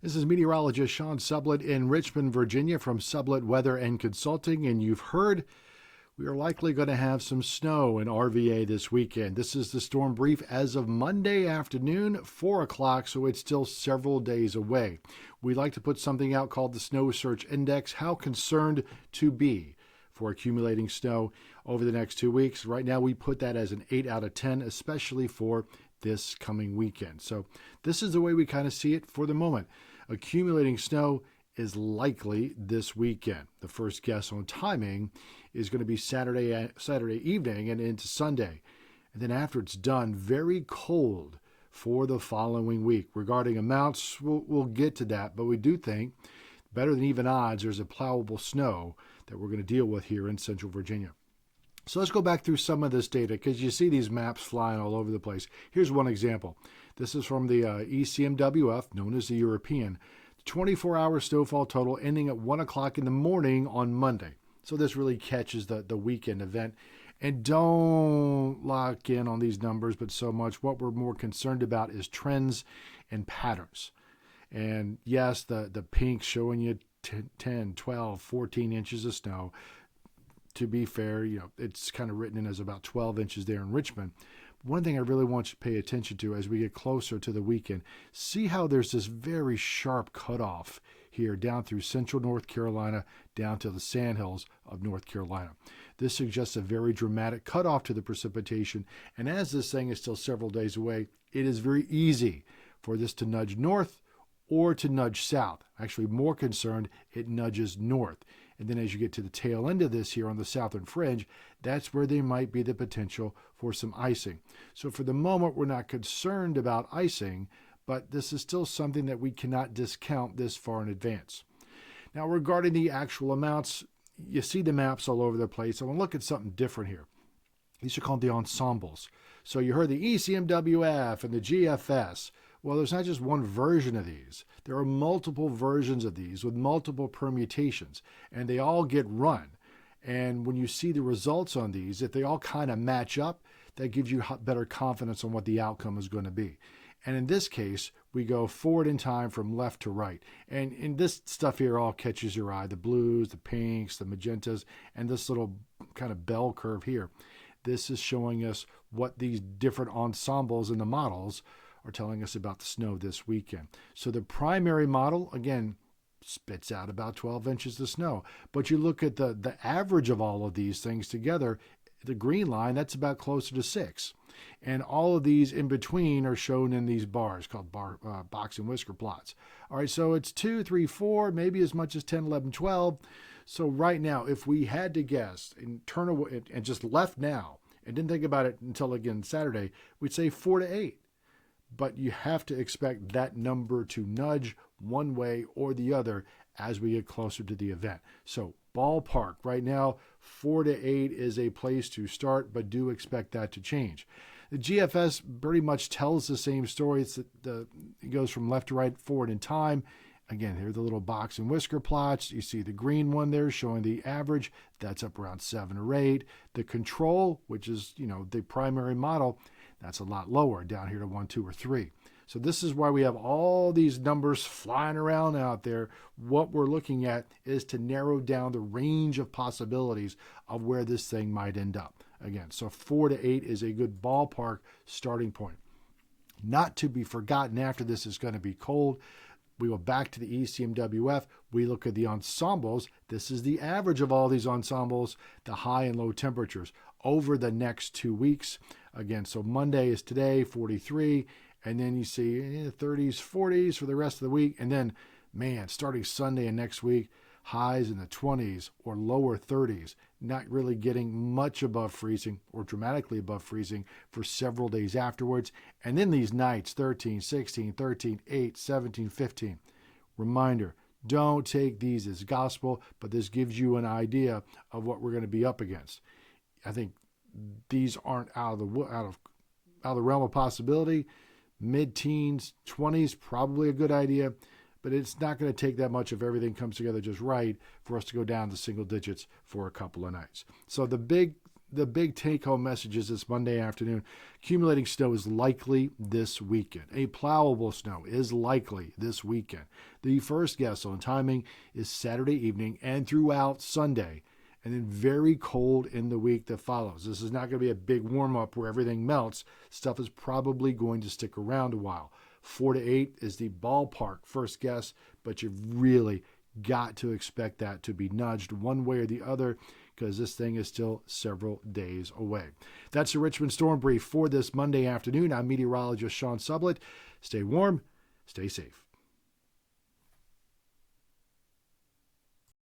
This is meteorologist Sean Sublett in Richmond, Virginia from Sublett Weather and Consulting, and you've heard we are likely going to have some snow in RVA this weekend. This is the storm brief as of Monday afternoon, 4 o'clock, so it's still several days away. We like to put something out called the Snow Search Index, how concerned to be for accumulating snow over the next 2 weeks. Right now, we put that as an 8 out of 10, especially for this coming weekend. So this is the way we kind of see it for the moment. Accumulating snow is likely this weekend. The first guess on timing is going to be Saturday evening and into Sunday. And then after it's done, very cold for the following week. Regarding amounts, we'll get to that, but we do think better than even odds there's a plowable snow that we're going to deal with here in Central Virginia. So let's go back through some of this data because you see these maps flying all over the place. Here's one example. This is from the ECMWF, known as the European. 24-hour snowfall total ending at 1 o'clock in the morning on Monday. So this really catches the weekend event. And don't lock in on these numbers, but so much. What we're more concerned about is trends and patterns. And yes, the pink showing you 10, 12, 14 inches of snow. To be fair, it's kind of written in as about 12 inches there in Richmond. One thing I really want you to pay attention to as we get closer to the weekend, see how there's this very sharp cutoff here down through central North Carolina, down to the sandhills of North Carolina. This suggests a very dramatic cutoff to the precipitation, and as this thing is still several days away, it is very easy for this to nudge north or to nudge south. Actually, more concerned, it nudges north. And then as you get to the tail end of this here on the southern fringe, that's where there might be the potential for some icing. So for the moment, we're not concerned about icing, but this is still something that we cannot discount this far in advance. Now, regarding the actual amounts, you see the maps all over the place. I want to look at something different here. These are called the ensembles. So you heard the ECMWF and the GFS. Well, there's not just one version of these. There are multiple versions of these with multiple permutations, and they all get run. And when you see the results on these, if they all kind of match up, that gives you better confidence on what the outcome is going to be. And in this case, we go forward in time from left to right. And in this stuff here all catches your eye, the blues, the pinks, the magentas, and this little kind of bell curve here. This is showing us what these different ensembles in the models are telling us about the snow this weekend. So the primary model, again, spits out about 12 inches of snow. But you look at the average of all of these things together, the green line, that's about closer to 6. And all of these in between are shown in these bars called box and whisker plots. All right, so it's 2, 3, 4, maybe as much as 10, 11, 12. So right now, if we had to guess and turn away and just left now and didn't think about it until, again, Saturday, we'd say 4 to 8. But you have to expect that number to nudge one way or the other as we get closer to the event. So ballpark right now, 4 to 8 is a place to start, but do expect that to change. The GFS pretty much tells the same story. It goes from left to right, forward in time. Again, here are the little box and whisker plots. You see the green one there showing the average. That's up around 7 or 8. The control, which is, the primary model, that's a lot lower, down here to 1, 2, or 3. So this is why we have all these numbers flying around out there. What we're looking at is to narrow down the range of possibilities of where this thing might end up. Again, so 4 to 8 is a good ballpark starting point. Not to be forgotten, after this is going to be cold. We go back to the ECMWF. We look at the ensembles. This is the average of all these ensembles, the high and low temperatures over the next 2 weeks. Again, so Monday is today, 43, and then you see 30s, 40s for the rest of the week. And then, starting Sunday and next week, highs in the 20s or lower 30s, not really getting much above freezing or dramatically above freezing for several days afterwards. And then these nights, 13, 16, 13, 8, 17, 15. Reminder, don't take these as gospel, but this gives you an idea of what we're going to be up against. I think these aren't out of the realm of possibility. Mid-teens, 20s, probably a good idea, but it's not going to take that much if everything comes together just right for us to go down to single digits for a couple of nights. So the big the big take-home messages this Monday afternoon. Accumulating snow is likely this weekend. A plowable snow is likely this weekend. The first guess on timing is Saturday evening and throughout Sunday, and then very cold in the week that follows. This is not going to be a big warm-up where everything melts. Stuff is probably going to stick around a while. 4 to 8 is the ballpark first guess, but you've really got to expect that to be nudged one way or the other, because this thing is still several days away. That's the Richmond Storm Brief for this Monday afternoon. I'm meteorologist Sean Sublett. Stay warm, stay safe.